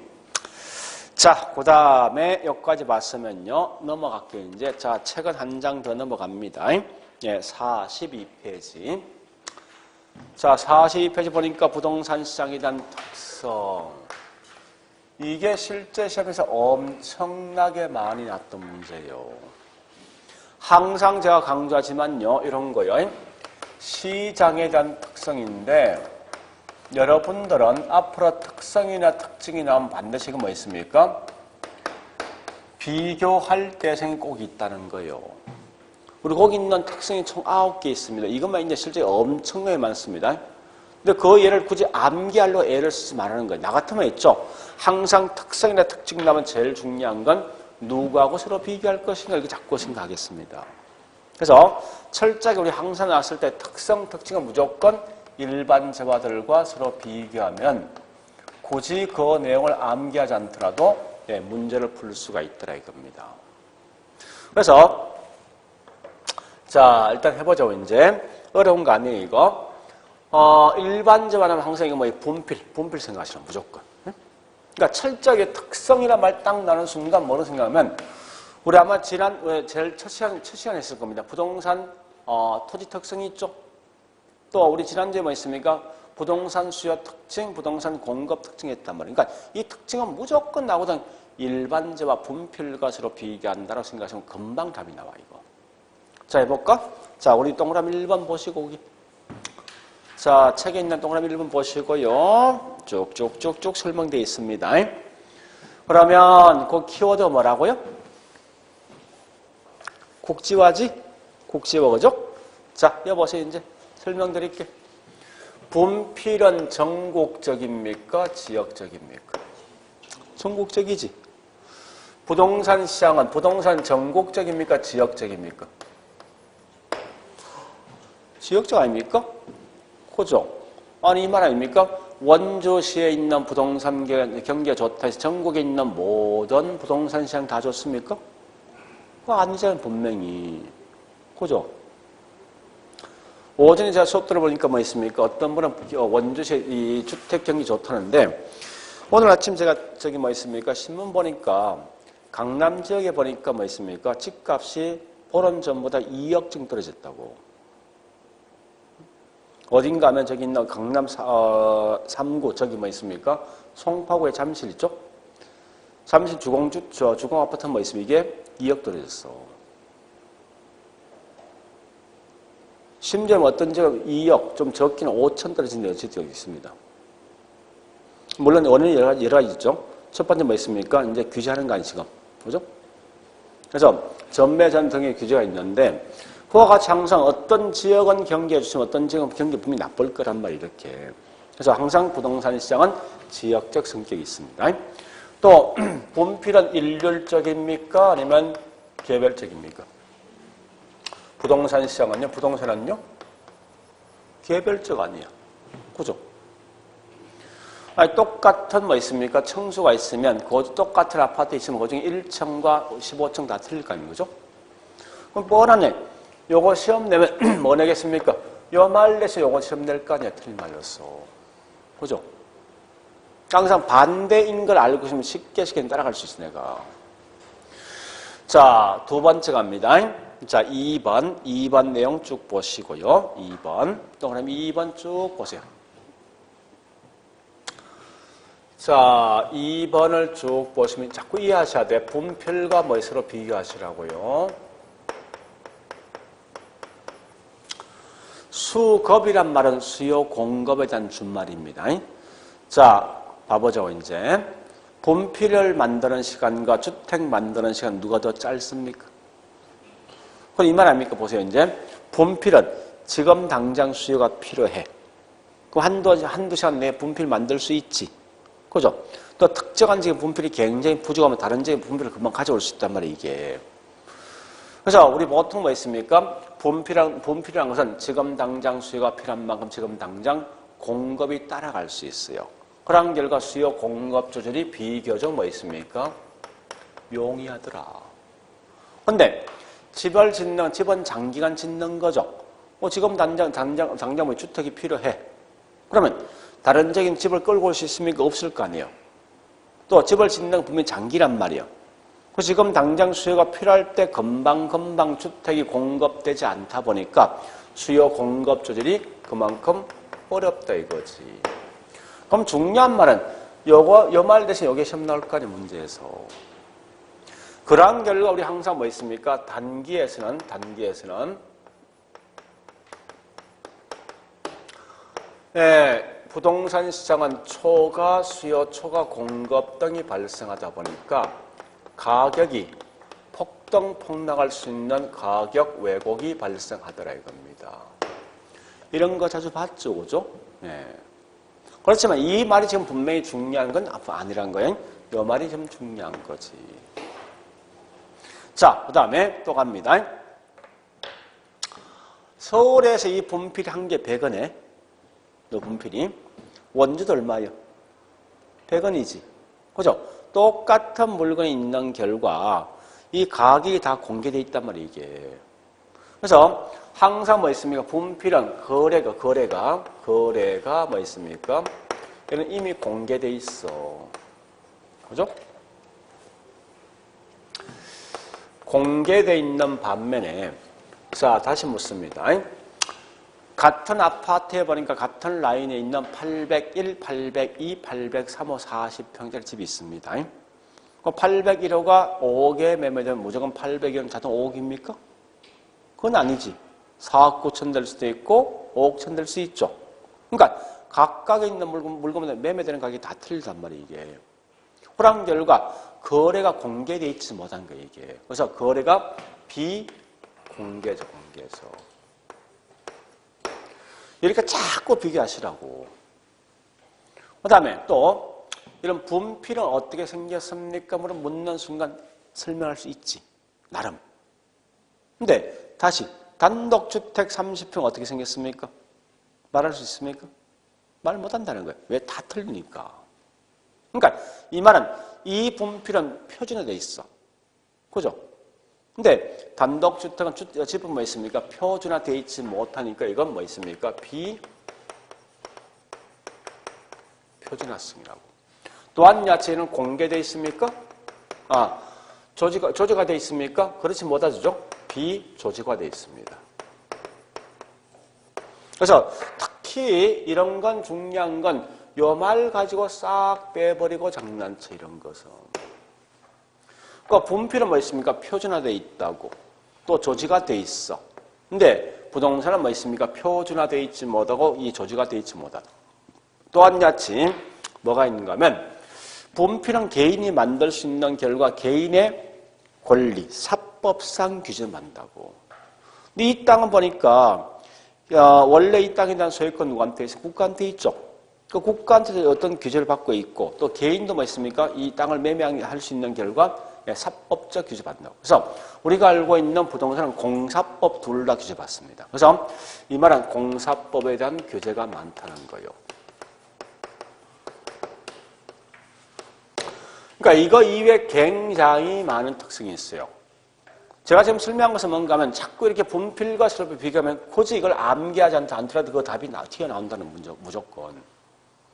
자, 그 다음에 여기까지 봤으면요. 넘어갈게요. 이제. 자, 책은 한 장 더 넘어갑니다. 예, 42페이지. 자, 42페이지 보니까 부동산 시장에 대한 특성. 이게 실제 시험에서 엄청나게 많이 났던 문제예요. 항상 제가 강조하지만요. 이런 거요. 시장에 대한 특성인데 여러분들은 앞으로 특성이나 특징이 나오면 반드시 뭐 있습니까? 비교할 대상이 꼭 있다는 거예요. 우리 거기 있는 특성이 총 9개 있습니다. 이것만 이제 실제 엄청나게 많습니다. 근데 그 예를 굳이 암기하려고 애를 쓰지 말라는 거예요. 나 같으면 있죠. 항상 특성이나 특징 나면 제일 중요한 건 누구하고 서로 비교할 것인가 이렇게 자꾸 생각하겠습니다. 그래서 철저하게 우리 항상 나왔을 때 특성, 특징은 무조건 일반 재화들과 서로 비교하면 굳이 그 내용을 암기하지 않더라도 문제를 풀 수가 있더라 이겁니다. 그래서 자 일단 해보죠. 이제 어려운 거 아니에요 이거. 일반 재화는 항상 이거 뭐 분필 생각하시면 무조건. 그러니까 철저하게 특성이란 말 딱 나는 순간 뭐로 생각하면 우리 아마 제일 첫 시간 했을 겁니다. 부동산 토지 특성이 있죠. 또 우리 지난주에 뭐 있습니까? 부동산 수요 특징, 부동산 공급 특징이 있단 말이에요. 그러니까 이 특징은 무조건 나오던 일반재와 분필과 서로 비교한다고 생각하시면 금방 답이 나와 이거. 자 해볼까? 자 우리 동그라미 1번 보시고 오기. 자 책에 있는 동그라미 1번 보시고요. 쭉쭉쭉쭉 설명되어 있습니다. 그러면 그 키워드 뭐라고요? 국지화지? 국지화 그죠? 자 여보세요 이제 설명드릴게. 분필은 전국적입니까? 지역적입니까? 전국적이지. 부동산 시장은 부동산 전국적입니까? 지역적입니까? 지역적 아닙니까? 그죠? 아니 이 말 아닙니까? 원주시에 있는 부동산 경기가 좋다 해서 전국에 있는 모든 부동산 시장 다 좋습니까? 그거 아니잖아요 분명히. 그죠? 오전에 제가 수업 들어보니까 뭐 있습니까? 어떤 분은 원주시 이 주택 경기 좋다는데 오늘 아침 제가 저기 뭐 있습니까? 신문 보니까 강남 지역에 보니까 뭐 있습니까? 집값이 보름 전보다 2억쯤 떨어졌다고. 어딘가 하면 저기 있는 강남 3구 저기 뭐 있습니까? 송파구에 잠실 있죠? 잠실 주공 아파트 뭐 있습니까? 이게 2억 떨어졌어. 심지어 어떤 지역 2억, 좀 적기는 5천 떨어진 데가 지역이 있습니다. 물론 원인이 여러 가지 있죠. 첫 번째 뭐 있습니까? 이제 규제하는 거 아니 지금. 그죠? 그래서 전매전 등의 규제가 있는데 그와 같이 항상 어떤 지역은 경기해 주시면 어떤 지역은 경기 분명히 나쁠 거란 말이에요. 이렇게. 그래서 항상 부동산 시장은 지역적 성격이 있습니다. 또 분필은 일률적입니까? 아니면 개별적입니까? 부동산 시장은요? 부동산은요? 개별적 아니에요. 그죠? 아니, 똑같은 뭐 있습니까? 층수가 있으면 그 똑같은 아파트 있으면 그 중에 1층과 15층 다 틀릴 거 아니에요. 그죠? 그럼 뻔하네. 요거 시험 내면 뭐 내겠습니까? 요 말 내서 요거 시험 낼 거 아니야. 틀린 말이었어. 그죠? 항상 반대인 걸 알고 있으면 쉽게 따라갈 수 있어, 내가. 자, 두 번째 갑니다. 자, 2번 내용 쭉 보시고요. 2번. 동그라미 2번 쭉 보세요. 자, 2번을 쭉 보시면 자꾸 이해하셔야 돼. 분필과 뭐 서로 비교하시라고요. 수급이란 말은 수요 공급에 대한 준말입니다. 자, 봐보죠, 이제. 분필을 만드는 시간과 주택 만드는 시간 누가 더 짧습니까? 그럼 이 말 아닙니까? 보세요, 이제. 분필은 지금 당장 수요가 필요해. 그럼 한두 시간 내에 분필 만들 수 있지. 그죠? 또 특정한 지금 분필이 굉장히 부족하면 다른 지역에 분필을 금방 가져올 수 있단 말이에요, 이게. 그래서 우리 보통 뭐 있습니까? 분필이란 것은 지금 당장 수요가 필요한 만큼 지금 당장 공급이 따라갈 수 있어요. 그런 결과 수요 공급 조절이 비교적 뭐 있습니까? 용이하더라. 근데 집은 장기간 짓는 거죠. 뭐 지금 당장 뭐 주택이 필요해. 그러면 다른 지역인 집을 끌고 올 수 있습니까? 없을 거 아니에요. 또 집을 짓는 건 분명히 장기란 말이에요. 지금 당장 수요가 필요할 때 금방 주택이 공급되지 않다 보니까 수요 공급 조절이 그만큼 어렵다 이거지. 그럼 중요한 말은 요 말 대신 여기에 시험 나올 거 아니에요, 문제에서. 그러한 결과 우리 항상 뭐 있습니까? 단기에서는 부동산 시장은 초과 수요, 초과 공급 등이 발생하다 보니까 가격이 폭등, 폭락할 수 있는 가격 왜곡이 발생하더라 이겁니다. 이런 거 자주 봤죠, 그죠? 네. 그렇지만 이 말이 지금 분명히 중요한 건 아니란 거예요. 이 말이 좀 중요한 거지. 자, 그 다음에 또 갑니다. 서울에서 이 분필 한 개 100원에, 이 분필이 원주도 얼마예요? 100원이지. 그죠? 똑같은 물건이 있는 결과 이 가격이 다 공개되어 있단 말이에요, 이게. 그래서 항상 뭐 있습니까? 분필은 거래가 뭐 있습니까? 얘는 이미 공개되어 있어. 그죠? 공개되어 있는 반면에, 자, 다시 묻습니다. 같은 아파트에 보니까 같은 라인에 있는 801, 802, 803호 40평짜리 집이 있습니다. 그 801호가 5억에 매매되면 무조건 802호는 자동 5억입니까? 그건 아니지. 4억 9천 될 수도 있고 5억 천 될 수 있죠. 그러니까 각각에 있는 물건마다 매매되는 가격이 다 틀리단 말이에요, 이게. 그런 결과 거래가 공개되어 있지 못한 거예요, 이게. 그래서 거래가 비공개죠, 공개해서. 이렇게 자꾸 비교하시라고. 그 다음에 또 이런 분필은 어떻게 생겼습니까? 묻는 순간 설명할 수 있지. 나름. 근데 다시 단독주택 30평 어떻게 생겼습니까? 말할 수 있습니까? 말 못한다는 거예요. 왜? 다 틀리니까. 그러니까 이 말은 이 분필은 표준화되어 있어. 그죠? 근데 단독주택은 집은 뭐 있습니까? 표준화되어 있지 못하니까 이건 뭐 있습니까? 비표준화성이라고. 또한 야채는 공개되어 있습니까? 조직화되어 있습니까? 그렇지 못하죠? 비조직화되어 있습니다. 그래서 특히 이런 건 중요한 건 요 말 가지고 싹 빼버리고 장난쳐 이런 것은. 그러니까 분필은 뭐 있습니까? 표준화되어 있다고. 또 조직화되어 있어. 근데 부동산은 뭐 있습니까? 표준화되어 있지 못하고 이 조직화되어 있지 못하다. 또한 같이 뭐가 있는가 하면 분필은 개인이 만들 수 있는 결과 개인의 권리, 사법상 규제를 만다고. 근데 이 땅은 보니까 원래 이 땅에 대한 소유권 누구한테 있어? 국가한테 있죠. 그 국가한테 어떤 규제를 받고 있고 또 개인도 뭐 있습니까? 이 땅을 매매할 수 있는 결과 사법적 규제 받는다고. 그래서 우리가 알고 있는 부동산은 공사법 둘 다 규제 받습니다. 그래서 이 말은 공사법에 대한 규제가 많다는 거예요. 그러니까 이거 이외에 굉장히 많은 특성이 있어요. 제가 지금 설명한 것은 뭔가 하면 자꾸 이렇게 분필과 서로 비교하면 굳이 이걸 암기하지 않더라도 그 답이 튀어나온다는 문제, 무조건.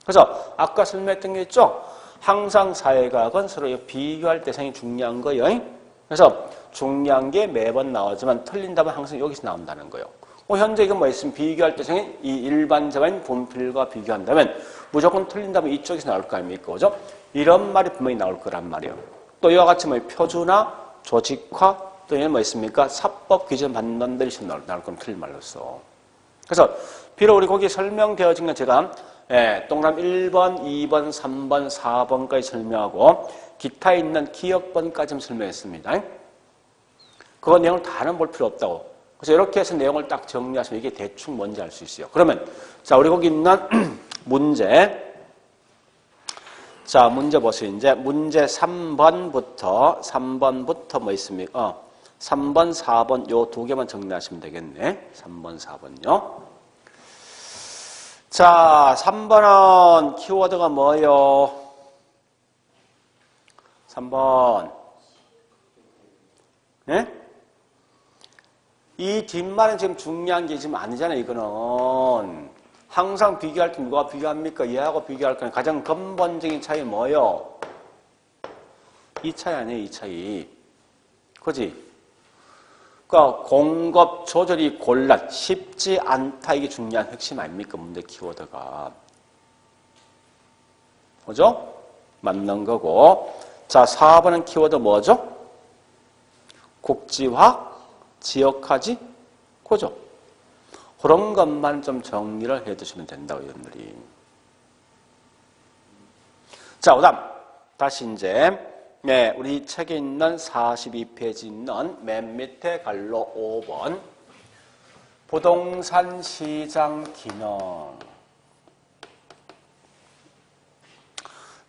그래서 아까 설명했던 게 있죠? 항상 사회과학은 서로 비교할 대상이 중요한 거예요. 그래서 중요한 게 매번 나오지만 틀린 답은 항상 여기서 나온다는 거예요. 현재 이건 뭐 있으면 비교할 대상이 이 일반적인 분필과 비교한다면 무조건 틀린 답은 이쪽에서 나올 거 아닙니까? 그죠? 이런 말이 분명히 나올 거란 말이에요. 또 이와 같이 뭐 표준화, 조직화, 또 이런 뭐 있습니까? 사법 규제 받는 데서 나올 건 틀린 말로써. 그래서 비록 우리 거기 설명되어진 건 제가 동그라미 1번, 2번, 3번, 4번까지 설명하고 기타 있는 기억번까지 설명했습니다. 그거 내용을 다는 볼 필요 없다고. 그래서 이렇게 해서 내용을 딱 정리하시면 이게 대충 뭔지 알 수 있어요. 그러면 자 우리 거기 있는 문제. 자 문제 보세요. 이제 문제 3번부터 뭐 있습니까? 3번, 4번 요 두 개만 정리하시면 되겠네. 3번, 4번요. 자, 3번은 키워드가 뭐예요? 3번. 네? 이 뒷말은 지금 중요한 게 지금 아니잖아요, 이거는. 항상 비교할 때 누가 비교합니까? 얘하고 비교할 거는 가장 근본적인 차이 뭐예요? 이 차이 아니에요, 이 차이. 그지? 그러니까 공급 조절이 쉽지 않다. 이게 중요한 핵심 아닙니까? 문제 키워드가. 그죠? 맞는 거고. 자, 4번은 키워드 뭐죠? 국지화, 지역화지? 그죠? 그런 것만 좀 정리를 해 두시면 된다고, 여러분들이. 자, 그 다음. 다시 이제, 네, 우리 책에 있는 42페이지 있는 맨 밑에 갈로 5번. 부동산 시장 기능.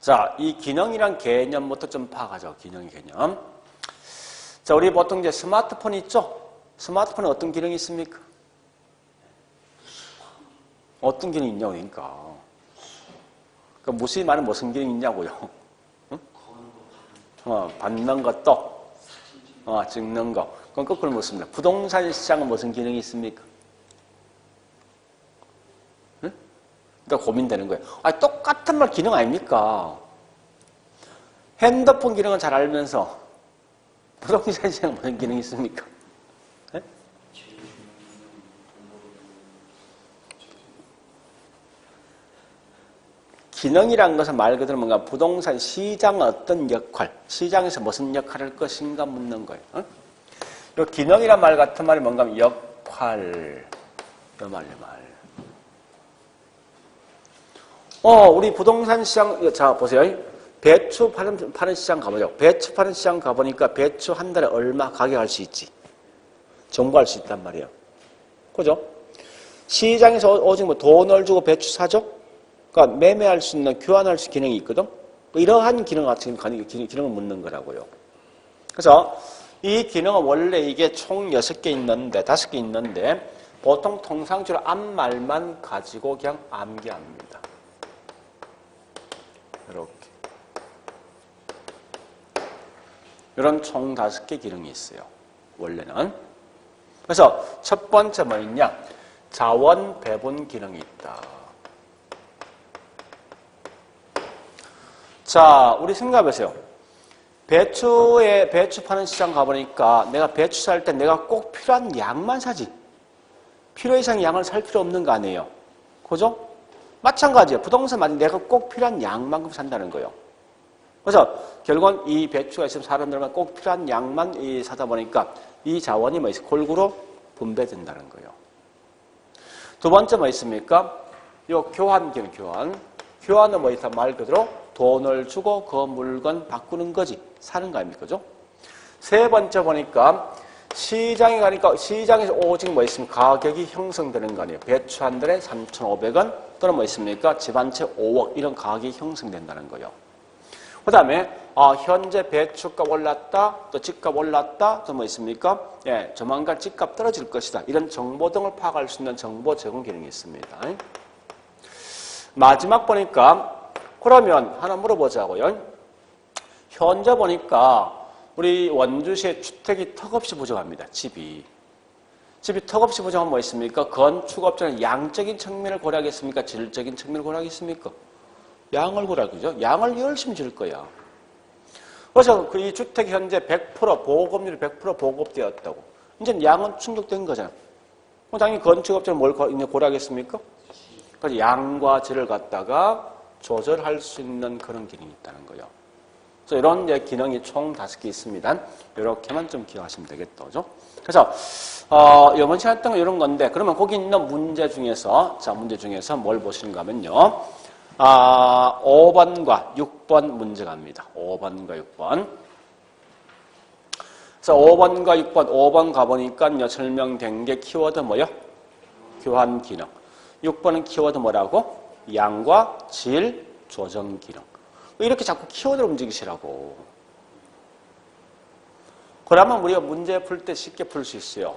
자, 이 기능이란 개념부터 좀 파악하죠. 기능의 개념. 자, 우리 보통 이제 스마트폰 있죠? 스마트폰에 어떤 기능이 있습니까? 어떤 기능이 있냐고, 그러니까. 무슨 말은 무슨 기능이 있냐고요? 응? 받는 것도, 찍는 거. 그건 거꾸로 묻습니다. 부동산 시장은 무슨 기능이 있습니까? 응? 그러니까 고민되는 거예요. 똑같은 말 기능 아닙니까? 핸드폰 기능은 잘 알면서 부동산 시장은 무슨 기능이 있습니까? 네? 기능이란 것은 말 그대로 뭔가 부동산 시장의 어떤 역할, 시장에서 무슨 역할을 할 것인가 묻는 거예요. 이 기능이란 말 같은 말이 뭔가 하면 역할, 이 말. 우리 부동산 시장, 자, 보세요. 배추 파는 시장 가보죠. 배추 파는 시장 가보니까 배추 한 달에 얼마 가격할 수 있지. 정보할 수 있단 말이에요. 그죠? 시장에서 오직 뭐 돈을 주고 배추 사죠? 그러니까 매매할 수 있는, 교환할 수 있는 기능이 있거든? 이러한 기능 같은 기능을 묻는 거라고요. 그래서 이 기능은 원래 이게 총 6개 있는데, 5개 있는데, 보통 통상적으로 앞말만 가지고 그냥 암기합니다. 이렇게. 이런 총 5개 기능이 있어요. 원래는. 그래서 첫 번째 뭐 있냐? 자원 배분 기능이 있다. 자, 우리 생각해보세요. 배추 파는 시장 가보니까 내가 배추 살 때 내가 꼭 필요한 양만 사지. 필요 이상 양을 살 필요 없는 거 아니에요. 그죠? 마찬가지예요. 부동산 만약 내가 꼭 필요한 양만큼 산다는 거예요. 그래서 결국은 이 배추가 있으면 사람들만 꼭 필요한 양만 사다 보니까 이 자원이 뭐 있어요? 골고루 분배된다는 거예요. 두 번째 뭐 있습니까? 요 교환 기능, 교환. 교환은 뭐 있다? 말 그대로 돈을 주고 그 물건 바꾸는 거지. 사는 거 아닙니까? 그죠? 세 번째 보니까 시장에 가니까 시장에서 오직 뭐 있습니까? 가격이 형성되는 거 아니에요. 배추 한 달에 3,500원 또는 뭐 있습니까? 집 한 채 5억 이런 가격이 형성된다는 거예요. 그 다음에 현재 배추값 올랐다, 또 집값 올랐다, 또 뭐 있습니까? 예, 조만간 집값 떨어질 것이다. 이런 정보 등을 파악할 수 있는 정보 제공 기능이 있습니다. 마지막 보니까 그러면 하나 물어보자고요. 현재 보니까 우리 원주시의 주택이 턱없이 부족합니다. 집이 턱없이 부족하면 뭐 있습니까? 건축업자는 양적인 측면을 고려하겠습니까? 질적인 측면을 고려하겠습니까? 양을 고려하죠. 양을 열심히 질 거야. 그래서 이 주택이 현재 100% 보급률이 100% 보급되었다고. 이제 양은 충족된 거잖아. 당연히 건축업자는 뭘 고려하겠습니까? 그래서 양과 질을 갖다가 조절할 수 있는 그런 기능이 있다는 거예요. 그래서 이런 이제 기능이 총 5개 있습니다. 이렇게만 좀 기억하시면 되겠죠. 그래서 이번 시간 했던 거 이런 건데, 그러면 거기 있는 문제 중에서 뭘 보시는가 하면요. 5번과 6번 문제 갑니다. 5번과 6번. 그래서 5번과 6번, 5번 가보니까 설명된 게 키워드 뭐요? 교환 기능. 6번은 키워드 뭐라고? 양과 질 조정 기능. 이렇게 자꾸 키워드를 움직이시라고. 그러면 우리가 문제 풀 때 쉽게 풀 수 있어요.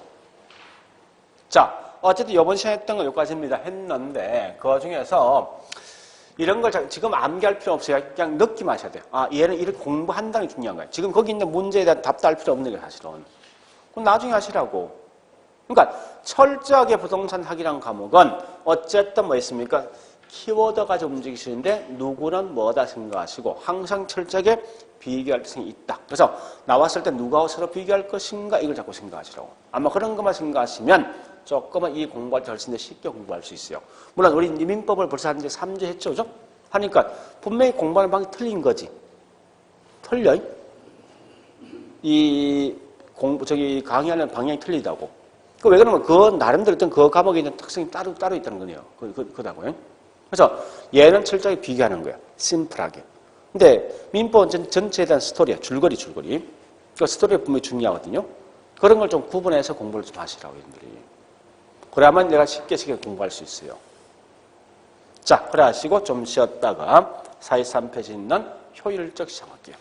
자, 어쨌든 이번 시간에 했던 건 여기까지입니다. 했는데 그 중에서 이런 걸 지금 암기할 필요 없어요. 그냥 느낌 하셔야 돼요. 얘는 이렇게 공부한다는 게 중요한 거예요. 지금 거기 있는 문제에 대한 답도 할 필요 없는 게 사실은. 그럼 나중에 하시라고. 그러니까 철저하게 부동산 학이라는 과목은 어쨌든 뭐 있습니까? 키워드 가지고 움직이시는데 누구는 뭐다 생각하시고 항상 철저하게 비교할 뜻이 있다. 그래서 나왔을 때 누구하고 서로 비교할 것인가 이걸 자꾸 생각하시라고. 아마 그런 것만 생각하시면 조금은 이 공부할 때 훨씬 더 쉽게 공부할 수 있어요. 물론 우리 민법을 벌써 한 3주 했죠. 그죠? 하니까 분명히 공부하는 방법이 틀린 거지. 틀려. 강의하는 방향이 틀리다고. 왜 그러면 그 나름대로 어떤 그 과목에 있는 특성이 따로 있다는 거네요. 그다고요. 그래서 얘는 철저하게 비교하는 거예요. 심플하게. 근데 민법 전체에 대한 스토리야. 줄거리. 그 스토리가 분명히 중요하거든요. 그런 걸 좀 구분해서 공부를 좀 하시라고, 여러분들이. 그래야만 내가 쉽게 공부할 수 있어요. 자, 그래 하시고 좀 쉬었다가 43페이지 있는 효율적 시험할게요.